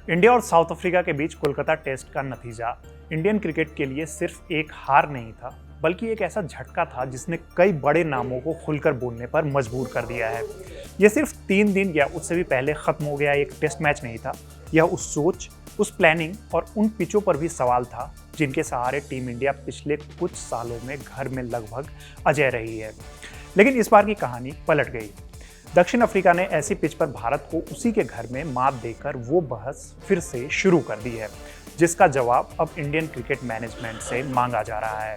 India और south Africa के बीच Kolkata test का नतीजा इंडियन क्रिकेट के लिए सिर्फ एक हार नहीं था, बल्कि एक ऐसा झटका था जिसने कई बड़े नामों को खुलकर बोलने पर मजबूर कर दिया है। यह सिर्फ 3 दिन या उससे भी पहले खत्म हो गया एक टेस्ट मैच नहीं था। यह उस सोच, उस प्लानिंग और उन पिचों पर भी सवाल था जिनके सहारे टीम इंडिया पिछले कुछ सालों में घर में लगभग अजेय रही है। लेकिन इस बार की कहानी पलट गई। दक्षिण अफ्रीका ने ऐसी पिच पर भारत को उसी के घर में मात देकर वो बहस फिर से शुरू कर दी है, जिसका जवाब अब इंडियन क्रिकेट मैनेजमेंट से मांगा जा रहा है।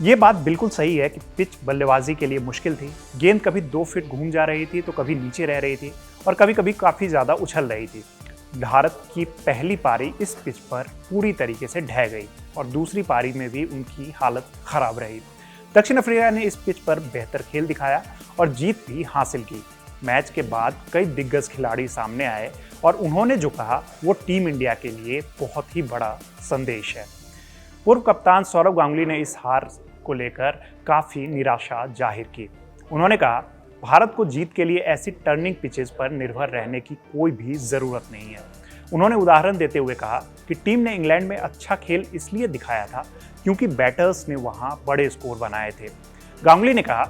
ये बात बिल्कुल सही है कि पिच बल्लेबाजी के लिए मुश्किल थी। गेंद कभी 2 फीट घूम जा रही थी तो कभी नीचे रह रही थी और कभी कभी काफ़ी ज़्यादा उछल रही थी। भारत की पहली पारी इस पिच पर पूरी तरीके से ढह गई और दूसरी पारी में भी उनकी हालत खराब रही। दक्षिण अफ्रीका ने इस पिच पर बेहतर खेल दिखाया और जीत भी हासिल की। मैच के बाद कई दिग्गज खिलाड़ी सामने आए और उन्होंने जो कहा वो टीम इंडिया के लिए बहुत ही बड़ा संदेश है। पूर्व कप्तान सौरव गांगुली ने इस हार को लेकर काफ़ी निराशा जाहिर की। उन्होंने कहा, भारत को जीत के लिए ऐसी टर्निंग पिचेस पर निर्भर रहने की कोई भी ज़रूरत नहीं है। उन्होंने उदाहरण देते हुए कहा कि टीम ने इंग्लैंड में अच्छा खेल इसलिए दिखाया था क्योंकि बैटर्स ने वहां बड़े स्कोर बनाए थे। गांगुली ने कहा,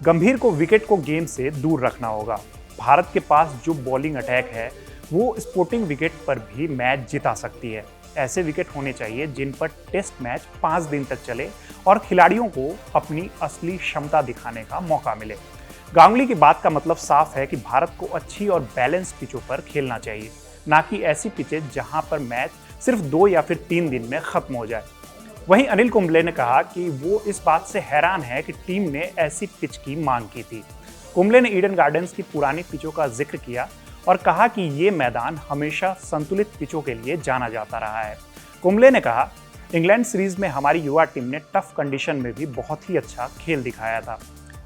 गंभीर को विकेट को गेम से दूर रखना होगा। भारत के पास जो बॉलिंग अटैक है वो स्पोर्टिंग विकेट पर भी मैच जिता सकती है। ऐसे विकेट होने चाहिए जिन पर टेस्ट मैच 5 दिन तक चले और खिलाड़ियों को अपनी असली क्षमता दिखाने का मौका मिले। गांगुली की बात का मतलब साफ है कि भारत को अच्छी और बैलेंस पिचों पर खेलना चाहिए, ना कि ऐसी पिचें जहां पर मैच सिर्फ 2 या फिर 3 दिन में खत्म हो जाए। वहीं अनिल कुंबले ने कहा कि वो इस बात से हैरान है कि टीम ने ऐसी पिच की मांग की थी। कुंबले ने ईडन गार्डन्स की पुरानी पिचों का जिक्र किया और कहा कि ये मैदान हमेशा संतुलित पिचों के लिए जाना जाता रहा है। कुंबले ने कहा, इंग्लैंड सीरीज में हमारी युवा टीम ने टफ कंडीशन में भी बहुत ही अच्छा खेल दिखाया था,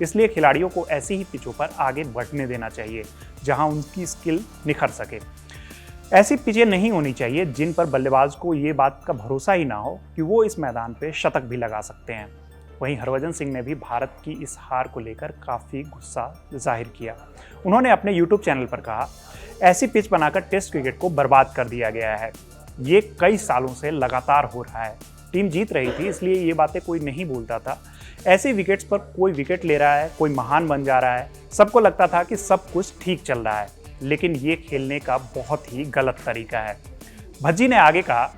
इसलिए खिलाड़ियों को ऐसी ही पिचों पर आगे बढ़ने देना चाहिए जहां उनकी स्किल निखर सके। ऐसी पिचें नहीं होनी चाहिए जिन पर बल्लेबाज को ये बात का भरोसा ही ना हो कि वो इस मैदान पे शतक भी लगा सकते हैं। वहीं हरभजन सिंह ने भी भारत की इस हार को लेकर काफ़ी गुस्सा जाहिर किया। उन्होंने अपने यूट्यूब चैनल पर कहा, ऐसी पिच बनाकर टेस्ट क्रिकेट को बर्बाद कर दिया गया है। ये कई सालों से लगातार हो रहा है। टीम जीत रही थी इसलिए ये बातें कोई नहीं बोलता था। ऐसे विकेट्स पर कोई विकेट ले रहा है, कोई महान बन जा रहा है। सबको लगता था कि सब कुछ ठीक चल रहा है, लेकिन ये खेलने का बहुत ही गलत तरीका है। भज्जी ने आगे कहा,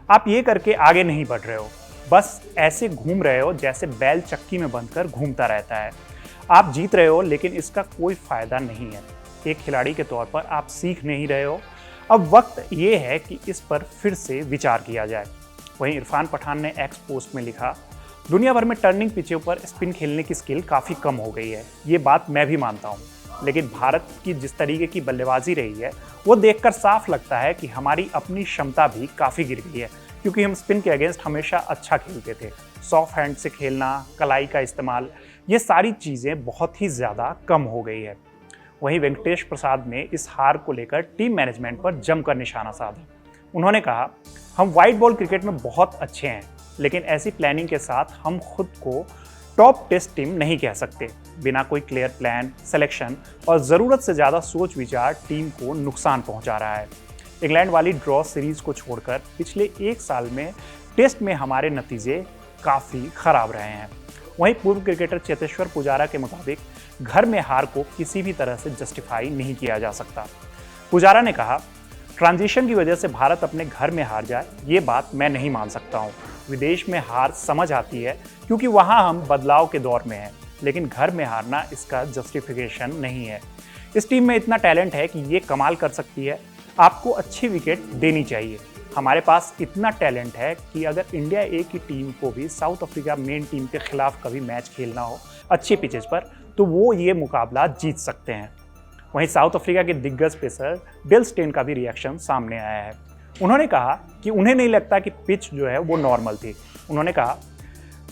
आप ये करके आगे नहीं बढ़ रहे हो, बस ऐसे घूम रहे हो जैसे बैल चक्की में बंधकर घूमता रहता है। आप जीत रहे हो लेकिन इसका कोई फायदा नहीं है। एक खिलाड़ी के तौर पर आप सीख नहीं रहे हो। अब वक्त ये है कि इस पर फिर से विचार किया जाए। वहीं इरफान पठान ने एक्स पोस्ट में लिखा, दुनिया भर में टर्निंग पिचों पर स्पिन खेलने की स्किल काफ़ी कम हो गई है। ये बात मैं भी मानता हूँ, लेकिन भारत की जिस तरीके की बल्लेबाजी रही है वो देखकर साफ लगता है कि हमारी अपनी क्षमता भी काफ़ी गिर गई है, क्योंकि हम स्पिन के अगेंस्ट हमेशा अच्छा खेलते थे। सॉफ्ट हैंड से खेलना, कलाई का इस्तेमाल, ये सारी चीज़ें बहुत ही ज़्यादा कम हो गई है। वहीं वेंकटेश प्रसाद ने इस हार को लेकर टीम मैनेजमेंट पर जमकर निशाना साधा। उन्होंने कहा, हम वाइट बॉल क्रिकेट में बहुत अच्छे हैं, लेकिन ऐसी प्लानिंग के साथ हम खुद को टॉप टेस्ट टीम नहीं कह सकते। बिना कोई क्लियर प्लान, सिलेक्शन और ज़रूरत से ज़्यादा सोच विचार टीम को नुकसान पहुंचा रहा है। इंग्लैंड वाली ड्रॉ सीरीज को छोड़कर पिछले 1 साल में टेस्ट में हमारे नतीजे काफ़ी खराब रहे हैं। वहीं पूर्व क्रिकेटर चेतेश्वर पुजारा के मुताबिक घर में हार को किसी भी तरह से जस्टिफाई नहीं किया जा सकता। पुजारा ने कहा, ट्रांजिशन की वजह से भारत अपने घर में हार जाए, ये बात मैं नहीं मान सकता हूँ। विदेश में हार समझ आती है क्योंकि वहाँ हम बदलाव के दौर में हैं, लेकिन घर में हारना इसका जस्टिफिकेशन नहीं है। इस टीम में इतना टैलेंट है कि ये कमाल कर सकती है। आपको अच्छी विकेट देनी चाहिए। हमारे पास इतना टैलेंट है कि अगर इंडिया ए की टीम को भी साउथ अफ्रीका मेन टीम के खिलाफ कभी मैच खेलना हो अच्छी पिचेस पर, तो वो ये मुकाबला जीत सकते हैं। वहीं साउथ अफ्रीका के दिग्गज पेसर बिल स्टेन का भी रिएक्शन सामने आया है। उन्होंने कहा कि उन्हें नहीं लगता कि पिच जो है वो नॉर्मल थी। उन्होंने कहा,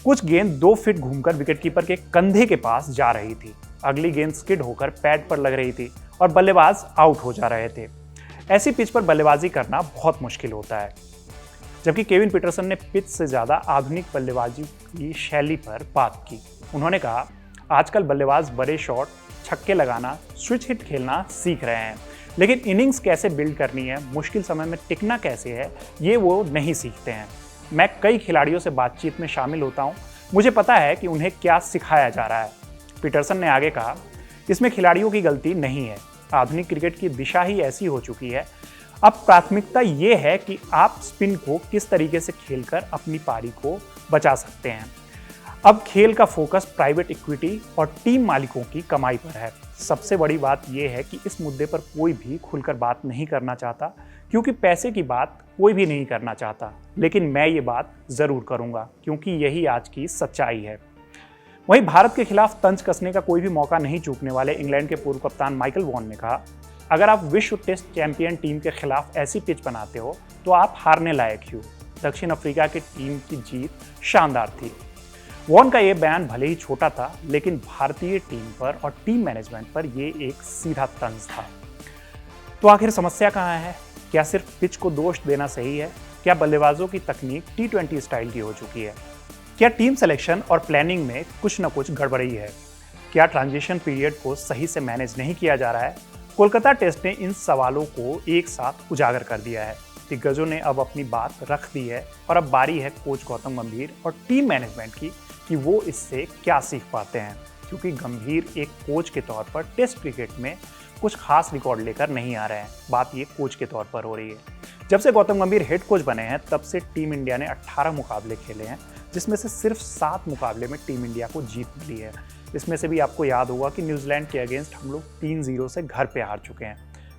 कुछ गेंद 2 फीट घूमकर विकेटकीपर के कंधे के पास जा रही थी। अगली गेंद स्किड होकर पैड पर लग रही थी और बल्लेबाज आउट हो जा रहे थे। ऐसी पिच पर बल्लेबाजी करना बहुत मुश्किल होता है। जबकि केविन पीटरसन ने पिच से ज़्यादा आधुनिक बल्लेबाजी की शैली पर बात की। उन्होंने कहा, आजकल बल्लेबाज बड़े शॉट, छक्के लगाना, स्विच हिट खेलना सीख रहे हैं। लेकिन इनिंग्स कैसे बिल्ड करनी है, मुश्किल समय में टिकना कैसे है, ये वो नहीं सीखते हैं। मैं कई खिलाड़ियों से बातचीत में शामिल होता हूँ, मुझे पता है कि उन्हें क्या सिखाया जा रहा है। पीटरसन ने आगे कहा, इसमें खिलाड़ियों की गलती नहीं है। आधुनिक क्रिकेट की दिशा ही ऐसी हो चुकी है। अब प्राथमिकता ये है कि आप स्पिन को किस तरीके से खेलकर अपनी पारी को बचा सकते हैं। अब खेल का फोकस प्राइवेट इक्विटी और टीम मालिकों की कमाई पर है। सबसे बड़ी बात यह है कि इस मुद्दे पर कोई भी खुलकर बात नहीं करना चाहता, क्योंकि पैसे की बात कोई भी नहीं करना चाहता। लेकिन मैं ये बात जरूर करूंगा, क्योंकि यही आज की सच्चाई है। वहीं भारत के खिलाफ तंज कसने का कोई भी मौका नहीं चूकने वाले इंग्लैंड के पूर्व कप्तान माइकल वॉन ने कहा, अगर आप विश्व टेस्ट चैंपियन टीम के खिलाफ ऐसी पिच बनाते हो तो आप हारने लायक ही हो। दक्षिण अफ्रीका की टीम की जीत शानदार थी। वॉन का यह बयान भले ही छोटा था, लेकिन भारतीय टीम पर और टीम मैनेजमेंट पर यह एक सीधा तंज था। तो आखिर समस्या कहाँ है? क्या सिर्फ पिच को दोष देना सही है? क्या बल्लेबाजों की तकनीक T20 स्टाइल की हो चुकी है? क्या टीम सिलेक्शन और प्लानिंग में कुछ न कुछ गड़बड़ी है? क्या ट्रांजिशन पीरियड को सही से मैनेज नहीं किया जा रहा है? कोलकाता टेस्ट ने इन सवालों को एक साथ उजागर कर दिया है। दिग्गजों ने अब अपनी बात रख दी है और अब बारी है कोच गौतम गंभीर और टीम मैनेजमेंट की कि वो इससे क्या सीख पाते हैं। क्योंकि गंभीर एक कोच के तौर पर टेस्ट क्रिकेट में कुछ खास रिकॉर्ड लेकर नहीं आ रहे हैं। बात ये कोच के तौर पर हो रही है। जब से गौतम गंभीर हेड कोच बने हैं, तब से टीम इंडिया ने 18 मुकाबले खेले हैं, जिसमें से सिर्फ 7 मुकाबले में टीम इंडिया को जीत मिली है। इसमें से भी आपको याद होगा कि न्यूजीलैंड के अगेंस्ट हम लोग 3-0 से घर पे हार चुके हैं।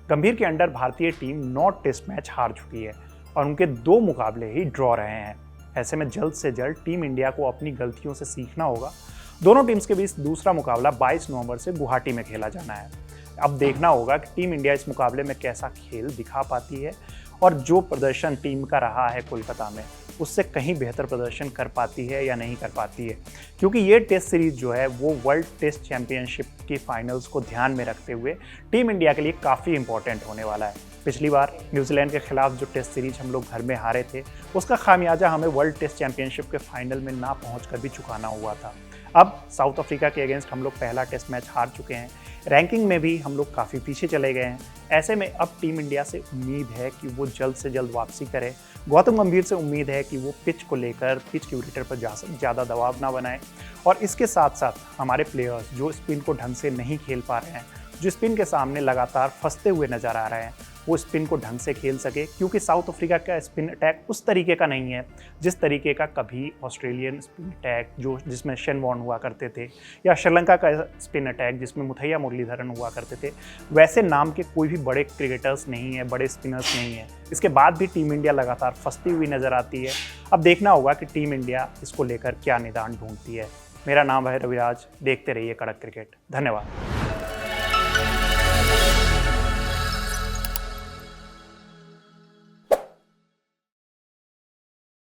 गंभीर के अंडर भारतीय टीम 9 टेस्ट मैच हार चुकी है और उनके 2 मुकाबले ही ड्रॉ रहे हैं। ऐसे में जल्द से जल्द टीम इंडिया को अपनी गलतियों से सीखना होगा। दोनों टीम्स के बीच दूसरा मुकाबला 22 नवंबर से गुवाहाटी में खेला जाना है। अब देखना होगा कि टीम इंडिया इस मुकाबले में कैसा खेल दिखा पाती है और जो प्रदर्शन टीम का रहा है कोलकाता में, उससे कहीं बेहतर प्रदर्शन कर पाती है या नहीं कर पाती है। क्योंकि ये टेस्ट सीरीज जो है वो वर्ल्ड टेस्ट चैंपियनशिप की फाइनल्स को ध्यान में रखते हुए टीम इंडिया के लिए काफ़ी इंपॉर्टेंट होने वाला है। पिछली बार न्यूजीलैंड के खिलाफ जो टेस्ट सीरीज हम लोग घर में हारे थे, उसका खामियाजा हमें वर्ल्ड टेस्ट चैंपियनशिप के फाइनल में ना पहुंचकर भी चुकाना हुआ था। अब साउथ अफ्रीका के अगेंस्ट हम लोग पहला टेस्ट मैच हार चुके हैं, रैंकिंग में भी हम लोग काफ़ी पीछे चले गए हैं। ऐसे में अब टीम इंडिया से उम्मीद है कि वो जल्द से जल्द वापसी करे। गौतम गंभीर से उम्मीद है कि वो पिच को लेकर पिच क्यूरेटर पर ज़्यादा दबाव ना बनाए और इसके साथ साथ हमारे प्लेयर्स जो स्पिन को ढंग से नहीं खेल पा रहे हैं, जो स्पिन के सामने लगातार फंसते हुए नजर आ रहे हैं, वो स्पिन को ढंग से खेल सके। क्योंकि साउथ अफ्रीका का स्पिन अटैक उस तरीके का नहीं है जिस तरीके का कभी ऑस्ट्रेलियन स्पिन अटैक जिसमें शेन वॉर्न हुआ करते थे, या श्रीलंका का स्पिन अटैक जिसमें मुथैया मुरलीधरन हुआ करते थे। वैसे नाम के कोई भी बड़े क्रिकेटर्स नहीं है, बड़े स्पिनर्स नहीं है। इसके बाद भी टीम इंडिया लगातार फंसती हुई नजर आती है। अब देखना होगा कि टीम इंडिया इसको लेकर क्या निदान ढूंढती है। मेरा नाम है रविराज, देखते रहिए कड़क क्रिकेट। धन्यवाद।